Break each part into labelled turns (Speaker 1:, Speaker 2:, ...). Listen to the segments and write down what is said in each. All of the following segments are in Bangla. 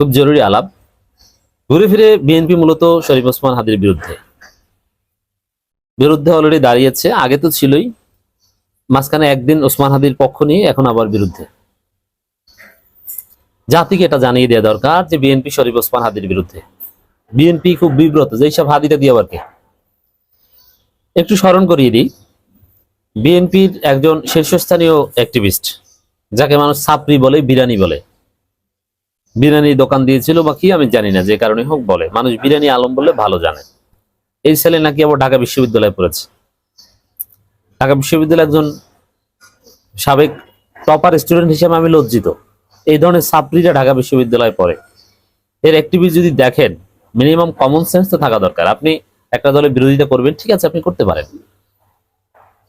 Speaker 1: খুব জরুরি আলাপ। ঘুরে ফিরে বিএনপি মূলত শরীফ ওসমান হাদির বিরুদ্ধে বিরুদ্ধে অলরেডি দাঁড়িয়েছে, আগে তো ছিলই, মাঝখানে একদিন ওসমান হাদির পক্ষ নিয়ে এখন আবার বিরুদ্ধে। জাতিকে এটা জানিয়ে দেওয়া দরকার যে বিএনপি শরীফ ওসমান হাদির বিরুদ্ধে। বিএনপি খুব বিব্রত যে এইসব হাদিটা দিয়ে আবার কে। একটু স্মরণ করিয়ে দিই, বিএনপির একজন শীর্ষস্থানীয় অ্যাক্টিভিস্ট, যাকে মানুষ ছাপরি বলে, বিরানি বলে, বিরিয়ানি দোকান দিয়েছিল বা কি আমি জানি না, যে কারণে হোক বলে মানুষ বিরিয়ানি আলম বলে ভালো জানে। এই ছেলে নাকি আবার ঢাকা বিশ্ববিদ্যালয়ে পড়েছে। ঢাকা বিশ্ববিদ্যালয়ের একজন সাবেক টপার স্টুডেন্ট হিসেবে আমি লজ্জিত। এই ধরনের ছাত্রীরা ঢাকা বিশ্ববিদ্যালয়ে পড়ে। এর অ্যাক্টিভিস্ট যদি দেখেন, মিনিমাম কমন সেন্স তো থাকা দরকার। আপনি একটা দলের বিরোধিতা করবেন, ঠিক আছে, আপনি করতে পারেন,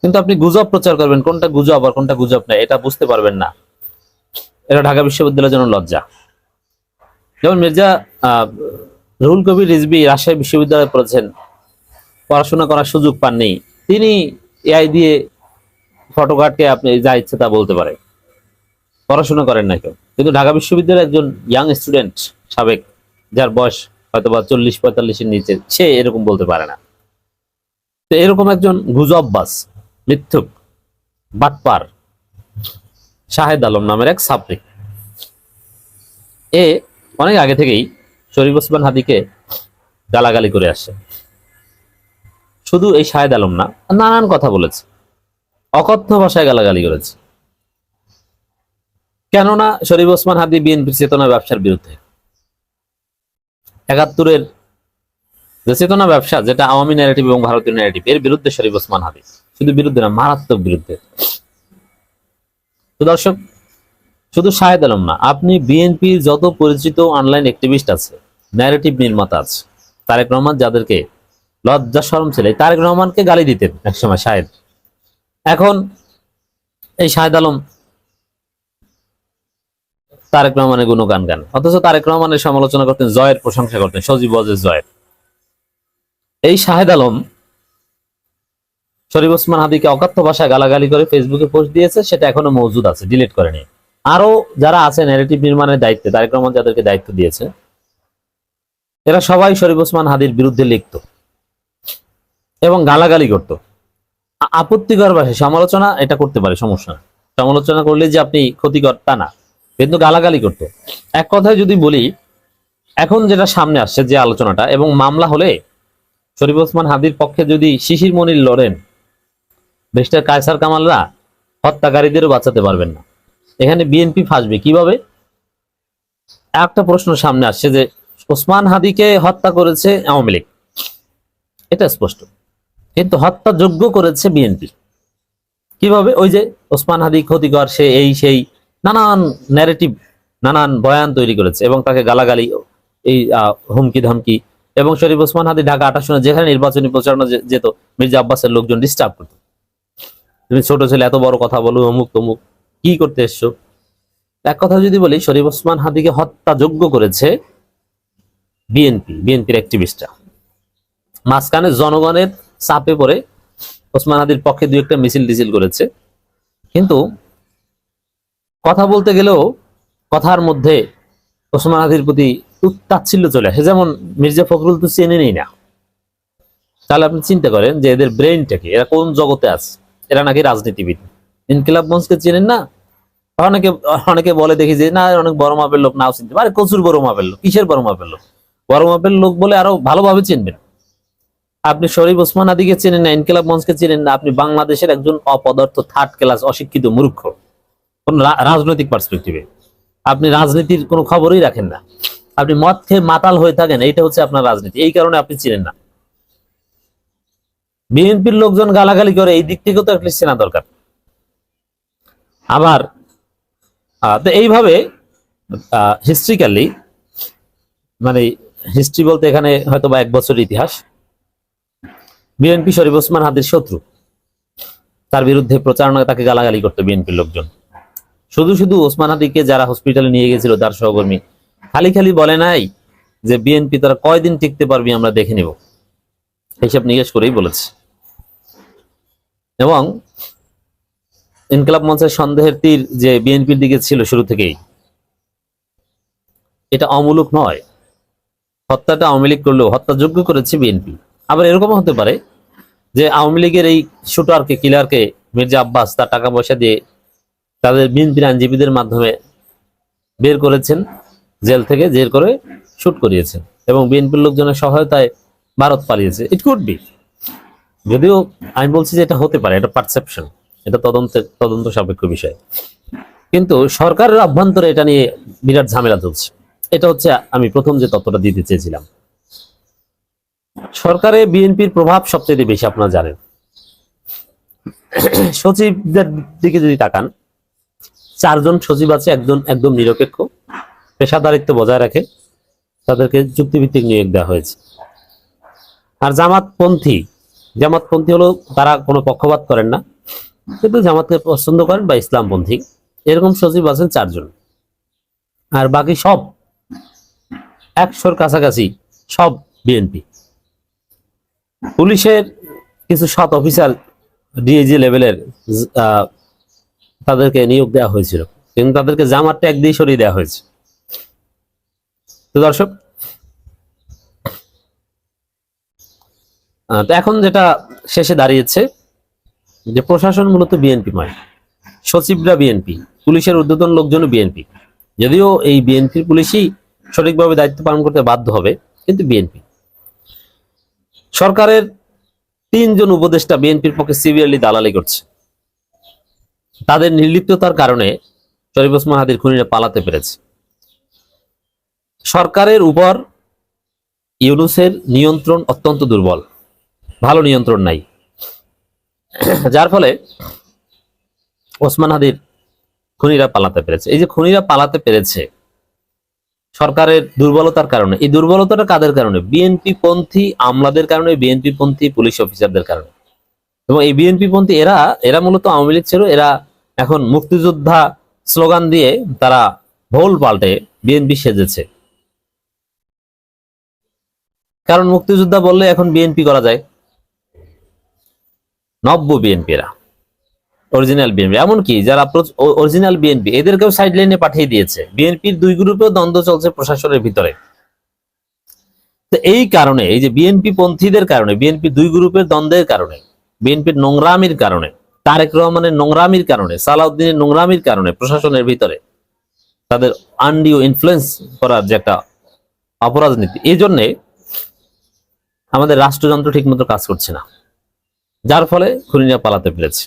Speaker 1: কিন্তু আপনি গুজব প্রচার করবেন, কোনটা গুজব আর কোনটা গুজব না এটা বুঝতে পারবেন না। এটা ঢাকা বিশ্ববিদ্যালয়ের জন্য লজ্জা। যেমন মির্জা রুহুল কবির রিজভী রাজশাহী বিশ্ববিদ্যালয়ে পড়েছেন, পড়াশোনা করার সুযোগ পাননি, তিনি এআই দিয়ে ফটোকার্ডকে আপনি যা ইচ্ছে তা বলতে পারে, পড়াশোনা করেন না কেউ। কিন্তু ঢাকা বিশ্ববিদ্যালয়ের একজন ইয়াং স্টুডেন্ট সাবেক, যার বয়স হয়তো বা 40-45-এর নিচে, সে এরকম বলতে পারে না। তো এরকম একজন গুজববাজ, মিথ্যুক, বাটপার শাহেদ আলম নামের এক ছাত্রী, এ অনেক আগে থেকেই শরীফ ওসমান হাদিকে গালাগালি করে আসছে। শুধু এই শাহেদ আলম না, নানান কথা বলেছে, অকথ্য ভাষায় গালাগালি করেছে। কেননা শরীফ ওসমান হাদি বিএনপির চেতনা ব্যবসার বিরুদ্ধে। ৭১-এর যে চেতনা ব্যবসা, যেটা আওয়ামী ন্যারেটিভ এবং ভারতীয় ন্যারেটিভ, এর বিরুদ্ধে শরীফ ওসমান হাদি। শুধু বিরুদ্ধে না, মারাত্মক বিরুদ্ধে। তো দর্শক, শুধু শাহেদ আলম না, আপনি বিএনপির যত পরিচিত অনলাইন অ্যাক্টিভিস্ট আছে, ন্যারেটিভ নির্মাতা আছে, তারেক রহমান যাদেরকে লজ্জা শরম ছিল, তারেক রহমানকে গালি দিতেন একসময় শাহেদ, এখন এই শাহেদ আলম তারেক রহমানের গুণগান গান, অথচ তারেক রহমানের সমালোচনা করতেন, জয়ের প্রশংসা করতেন, সজীব ওয়াজেদ জয়ের। এই শাহেদ আলম শরীফ ওসমান হাদিকে অকথ্য ভাষায় গালাগালি করে ফেসবুকে পোস্ট দিয়েছে, সেটা এখনো মজুদ আছে, ডিলিট করেনি। আরো যারা আছে ন্যারেটিভ নির্মাণের দায়িত্বে, তারেক রহমান যাদেরকে দায়িত্ব দিয়েছে, এরা সবাই শরীফ ওসমান হাদির বিরুদ্ধে লিখত এবং গালাগালি করত। আপত্তিকর ভাষায় সমালোচনা এটা করতে পারে, সমস্যা না, সমালোচনা করলে যে আপনি ক্ষতিকর তা না, কিন্তু গালাগালি করতো। এক কথায় যদি বলি, এখন যেটা সামনে আসছে যে আলোচনাটা, এবং মামলা হলে শরীফ ওসমান হাদির পক্ষে যদি শিশির মনির লড়েন, ব্যারিস্টার কায়সার কামালরা হত্যাকারীদেরও বাঁচাতে পারবেন না। এখানে বিএনপি ফাঁসবে কিভাবে? একটা প্রশ্ন সামনে আসছে যে ওসমান হাদিকে হত্যা করেছে আওয়ামী লীগ, এটা স্পষ্ট, কিন্তু হত্যাযোগ্য করেছে বিএনপি কিভাবে? ওই যে ওসমান হাদি ক্ষতিকর, সে এই সেই, নানান ন্যারেটিভ, নানান বয়ান তৈরি করেছে এবং তাকে গালাগালি, এই হুমকি ধমকি, এবং শরীফ ওসমান হাদি ঢাকা 28 যেখানে নির্বাচনী প্রচারণা যেত, মির্জা আব্বাসের লোকজন ডিস্টার্ব করতো, তুমি ছোট ছেলে, এত বড় কথা বলো, অমুক তমুক, কি করতে এসছো? এক কথা যদি বলি, শরীফ ওসমান হাদিকে হত্যাযোগ্য করেছে বিএনপির অ্যাক্টিভিস্টরা। মাঝখানে জনগণের চাপে পড়ে ওসমান হাদির পক্ষে দুই একটা মিছিল টিছিল করেছে, কিন্তু কথা বলতে গেলেও কথার মধ্যে ওসমান হাদির প্রতি তাচ্ছিল্য চলে আসে। যেমন মির্জা ফখরুল তো চেনেনই না, তাহলে আপনি চিন্তা করেন যে এদের ব্রেইনটা কি, এরা কোন জগতে আছে? এরা নাকি রাজনীতিবিদ। ইনকিলাব মঞ্চকে চেনেন না? অনেকে অনেকে বলে দেখি যে না, অনেক বড় মাপের লোক, নাও চিনতে পারে, প্রচুর বড় মাপের লোক। কিসের বড় মাপের লোক? বড় মাপের লোক বলে আরো ভালোভাবে চিনবেন। আপনি শরীফ ওসমান হাদিকে চেনেন না, ইনকিলাব মঞ্চকে চেনেন না, আপনি বাংলাদেশের একজন অপদার্থ, থার্ড ক্লাস, অশিক্ষিত মূর্খ। কোন রাজনৈতিক পার্সপেক্টিভে আপনি রাজনীতির কোনো খবরই রাখেন না, আপনি মদ খেয়ে মাতাল হয়ে থাকেন, এইটা হচ্ছে আপনার রাজনীতি, এই কারণে আপনি চিনেন না। বিএনপির লোকজন গালাগালি করে, এই দিক থেকেও তো অ্যাটলিস্ট চেনা দরকার। আবার তো এইভাবে হিস্ট্রিক্যালি, মানে হিস্ট্রি বলতে এখানে হয়তো বা 1 বছর ইতিহাস, বিএনপি শরীফ ওসমান হাদির শত্রু, তার বিরুদ্ধে প্রচারণা, তাকে গালাগালি করতো বিএনপির লোকজন। শুধু শুধু ওসমান হাদিকে যারা হসপিটালে নিয়ে গেছিল, তার সহকর্মী, খালি খালি বলে নাই যে বিএনপি তারা কয়দিন টিকতে পারবি আমরা দেখে নিব, এইসব নিকেশ করেই বলেছে। এবং ইনকিলাব মঞ্চের সন্দেহের তীর যে বিএনপির দিকে ছিল শুরু থেকেই, এটা অমূলক নয়। হত্যাটা আওয়ামী লীগ করলেও হত্যাযোগ্য করেছে বিএনপি। আবার এরকমও হতে পারে যে আওয়ামী লীগের এই শুটারকে, কিলারকে মির্জা আব্বাস তার টাকা পয়সা দিয়ে তাদের বিএনপির আইনজীবীদের মাধ্যমে বের করেছেন, জেল থেকে জেল করে শুট করিয়েছেন এবং বিএনপির লোকজনের সহায়তায় ভারত পালিয়েছে। ইট কুড বি, যদিও আমি বলছি যে এটা হতে পারে, এটা পারসেপশন, এটা তদন্ত সাপেক্ষ বিষয়। কিন্তু সরকারের অভ্যন্তরে এটা নিয়ে বিরাট ঝামেলা চলছে। এটা হচ্ছে আমি প্রথম যে তথ্যটা দিতে চেয়েছিলাম। সরকারে বিএনপির প্রভাব সবচেয়ে বেশি, আপনারা জানেন। সচিবদের দিকে যদি তাকান, 4 জন সচিব আছে, একজন একদম নিরপেক্ষ, পেশাদারিত্ব বজায় রাখে, তাদেরকে চুক্তিভিত্তিক নিয়োগ দেওয়া হয়েছে। আর জামাতপন্থী হলো তারা কোনো পক্ষপাত করেন না, কিন্তু জামাতকে পছন্দ করেন বা ইসলামপন্থী, এরকম সচিব আছেন 4 জন। আর বাকি সব 100-র কাছাকাছি সব বিএনপি। পুলিশের কিছু সৎ অফিসার ডিআইজি লেভেলের তাদেরকে নিয়োগ দেওয়া হয়েছিল, কিন্তু তাদেরকে জামাত ট্যাগ দিয়ে সরিয়ে দেওয়া হয়েছে। তো দর্শক, তো এখন যেটা শেষে দাঁড়িয়েছে যে প্রশাসন মূলত বিএনপিময়, সচিবরা বিএনপি, পুলিশের ঊর্ধ্বতন লোকজনও বিএনপি। যদিও এই বিএনপির পুলিশই সঠিকভাবে দায়িত্ব পালন করতে বাধ্য হবে, কিন্তু বিএনপি। সরকারের 3 জন উপদেষ্টা বিএনপির পক্ষে সিভিয়ারলি দালালি করছে। তাদের নির্লিপ্ততার কারণে শরীফ ওসমান হাদির খুনিরা পালাতে পেরেছে। সরকারের উপর ইউনূসের নিয়ন্ত্রণ অত্যন্ত দুর্বল, ভালো নিয়ন্ত্রণ নাই, যার ফলে ওসমান হাদির খুনিরা পালাতে পেরেছে। এই যে খুনিরা পালাতে পেরেছে সরকারের দুর্বলতার কারণে। এই দুর্বলতাটা কাদের কারণে? বিএনপি পন্থী আমলাদের কারণে, বিএনপি পন্থী পুলিশ অফিসারদের কারণে। এবং এই বিএনপি পন্থী এরা মূলত আওয়ামী লীগ ছিল, এরা এখন মুক্তিযোদ্ধা স্লোগান দিয়ে তারা ভোল পাল্টে বিএনপি সেজেছে। কারণ মুক্তিযোদ্ধা বললে এখন বিএনপি করা যায়, নব্য বিএনপি, এরা অরিজিনাল বিএনপি। এমনকি যারা অরিজিনাল বিএনপি এদেরকেও সাইড লাইনে পাঠিয়ে দিয়েছে। বিএনপির 2 গ্রুপেও দ্বন্দ্ব চলছে প্রশাসনের ভিতরে। তো এই কারণে, এই যে বিএনপি পন্থীদের কারণে, বিএনপি 2 গ্রুপের দ্বন্দ্বের কারণে, বিএনপির নোংরামির কারণে, তারেক রহমানের নোংরামির কারণে, সালাউদ্দিনের নোংরামির কারণে প্রশাসনের ভিতরে তাদের আনডিউ ইনফ্লুয়েন্স করার যে একটা অপরাজনীতি, এই জন্যে আমাদের রাষ্ট্রযন্ত্র ঠিকমতো কাজ করছে না, যার ফলে খুনিরা পালাতে পেরেছে।